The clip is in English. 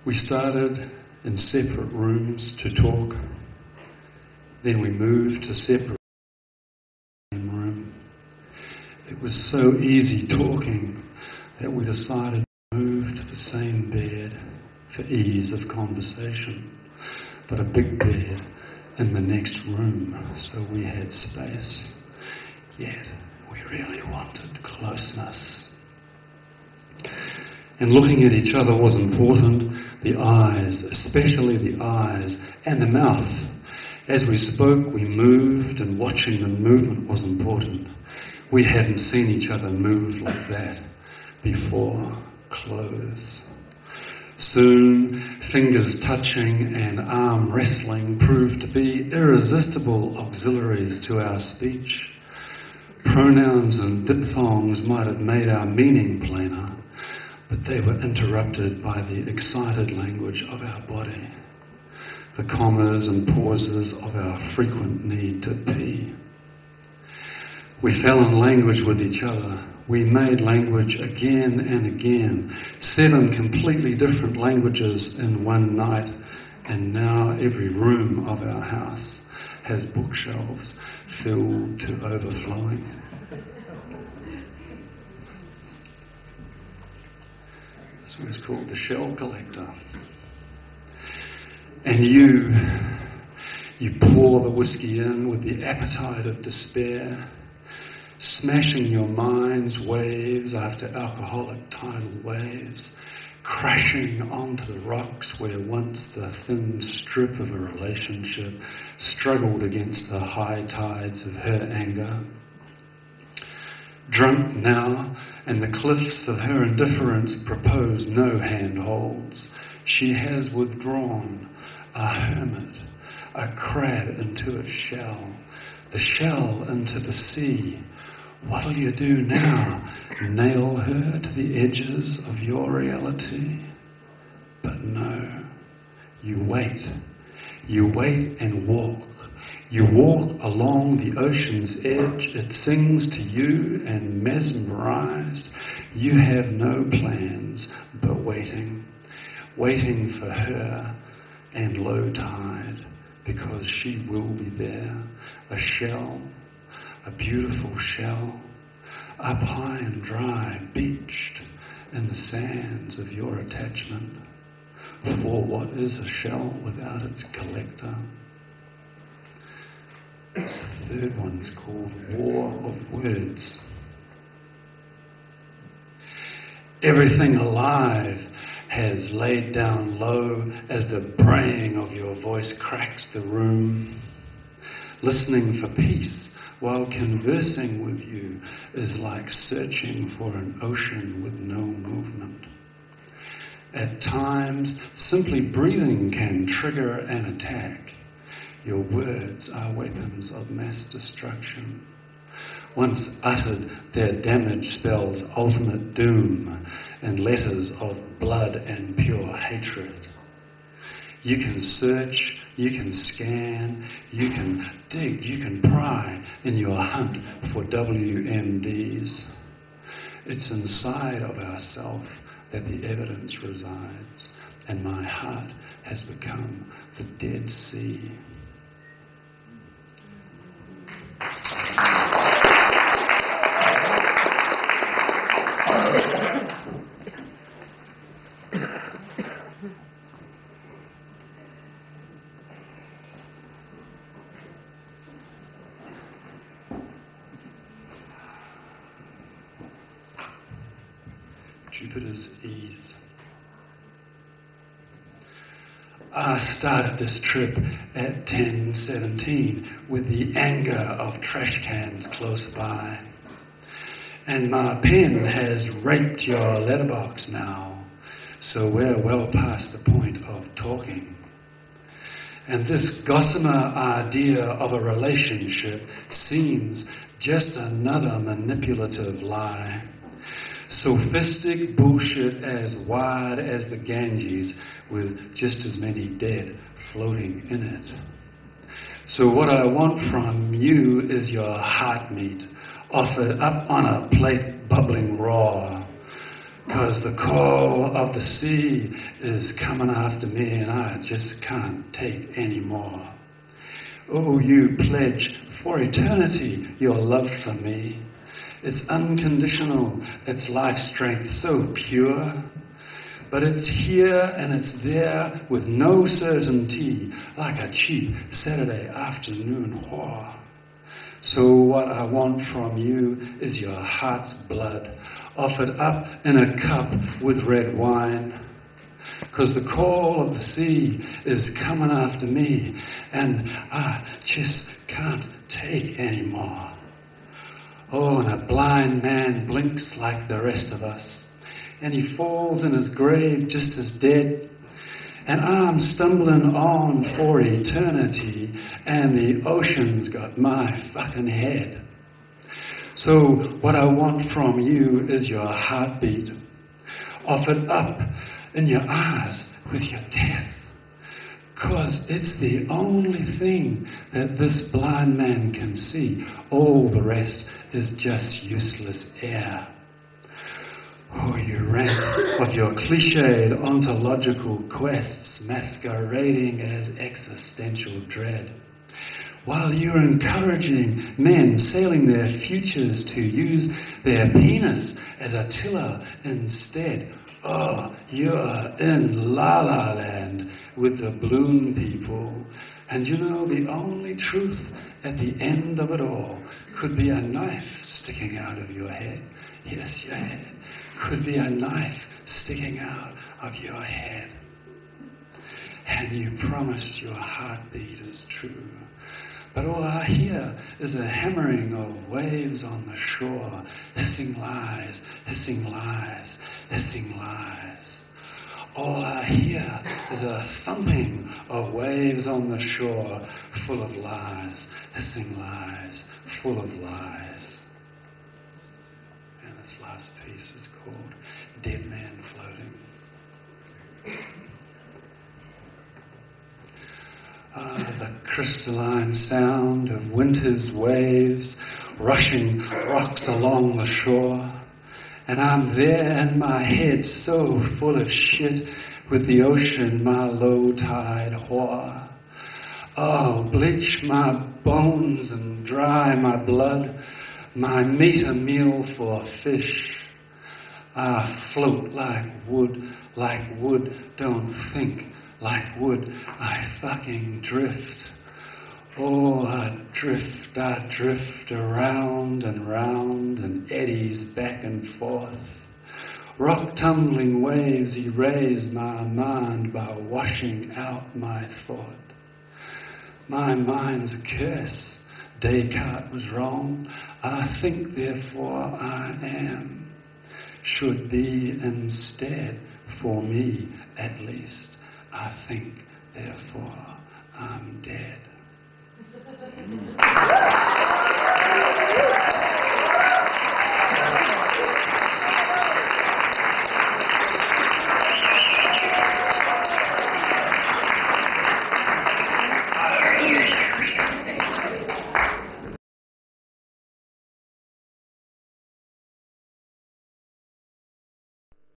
We started in separate rooms to talk. Then we moved to separate room. It was so easy talking that we decided to move to the same bed for ease of conversation, but a big bed in the next room, so we had space. Yet we really wanted closeness. And looking at each other was important. The eyes, especially the eyes, and the mouth. As we spoke, we moved, and watching the movement was important. We hadn't seen each other move like that before. Clothes. Soon, fingers touching and arm wrestling proved to be irresistible auxiliaries to our speech. Pronouns and diphthongs might have made our meaning plainer, but they were interrupted by the excited language of our body, the commas and pauses of our frequent need to pee. We fell in language with each other. We made language again and again, 7 completely different languages in one night, and now every room of our house has bookshelves filled to overflowing. This one's called The Shell Collector. And you pour the whiskey in with the appetite of despair, smashing your mind's waves after alcoholic tidal waves, crashing onto the rocks where once the thin strip of a relationship struggled against the high tides of her anger. Drunk now, and the cliffs of her indifference propose no handholds. She has withdrawn, a hermit, a crab into its shell, the shell into the sea. What'll you do now? Nail her to the edges of your reality? But no, you wait. You wait and walk. You walk along the ocean's edge. It sings to you, and mesmerized, you have no plans but waiting. Waiting for her and low tide, because she will be there. A shell, a beautiful shell, up high and dry, beached in the sands of your attachment. For what is a shell without its collector? The third one's called War of Words. Everything alive has laid down low as the braying of your voice cracks the room. Listening for peace while conversing with you is like searching for an ocean with no movement. At times, simply breathing can trigger an attack. Your words are weapons of mass destruction. Once uttered, their damage spells ultimate doom in letters of blood and pure hatred. You can search, you can scan, you can dig, you can pry in your hunt for WMDs. It's inside of ourself that the evidence resides, and my heart has become the Dead Sea. Jupiter's ease. I started this trip at 10:17 with the anger of trash cans close by. And my pen has raped your letterbox now, so we're well past the point of talking. And this gossamer idea of a relationship seems just another manipulative lie. Sophistic bullshit as wide as the Ganges, with just as many dead floating in it. So what I want from you is your heart meat, offered up on a plate bubbling raw. 'Cause the call of the sea is coming after me and I just can't take any more. Oh, you pledge for eternity your love for me. It's unconditional, it's life strength so pure. But it's here and it's there with no certainty, like a cheap Saturday afternoon whore. So what I want from you is your heart's blood, offered up in a cup with red wine. 'Cause the call of the sea is coming after me, and I just can't take any more. Oh, and a blind man blinks like the rest of us, and he falls in his grave just as dead. And I'm stumbling on for eternity, and the ocean's got my fucking head. So what I want from you is your heartbeat, offered up in your eyes with your death. 'Cause it's the only thing that this blind man can see. All the rest is just useless air. Oh, you rant of your cliched ontological quests masquerading as existential dread, while you're encouraging men sailing their futures to use their penis as a tiller instead. Oh, you're in La La Land with the balloon people. And you know, the only truth at the end of it all could be a knife sticking out of your head. Yes, your head. Could be a knife sticking out of your head. And you promised your heartbeat is true. But all I hear is a hammering of waves on the shore, hissing lies, hissing lies, hissing lies. All I hear is a thumping of waves on the shore, full of lies, hissing lies, full of lies. And this last piece is called Dead Man Floating. The crystalline sound of winter's waves rushing rocks along the shore. And I'm there in my head so full of shit with the ocean, my low tide whore. Oh, bleach my bones and dry my blood, my meat a meal for fish. I float like wood, don't think like wood, I fucking drift. Oh, I drift around and round and eddies back and forth. Rock tumbling waves erase my mind by washing out my thought. My mind's a curse, Descartes was wrong. I think, therefore I am. Should be instead, for me at least. I think, therefore I'm dead.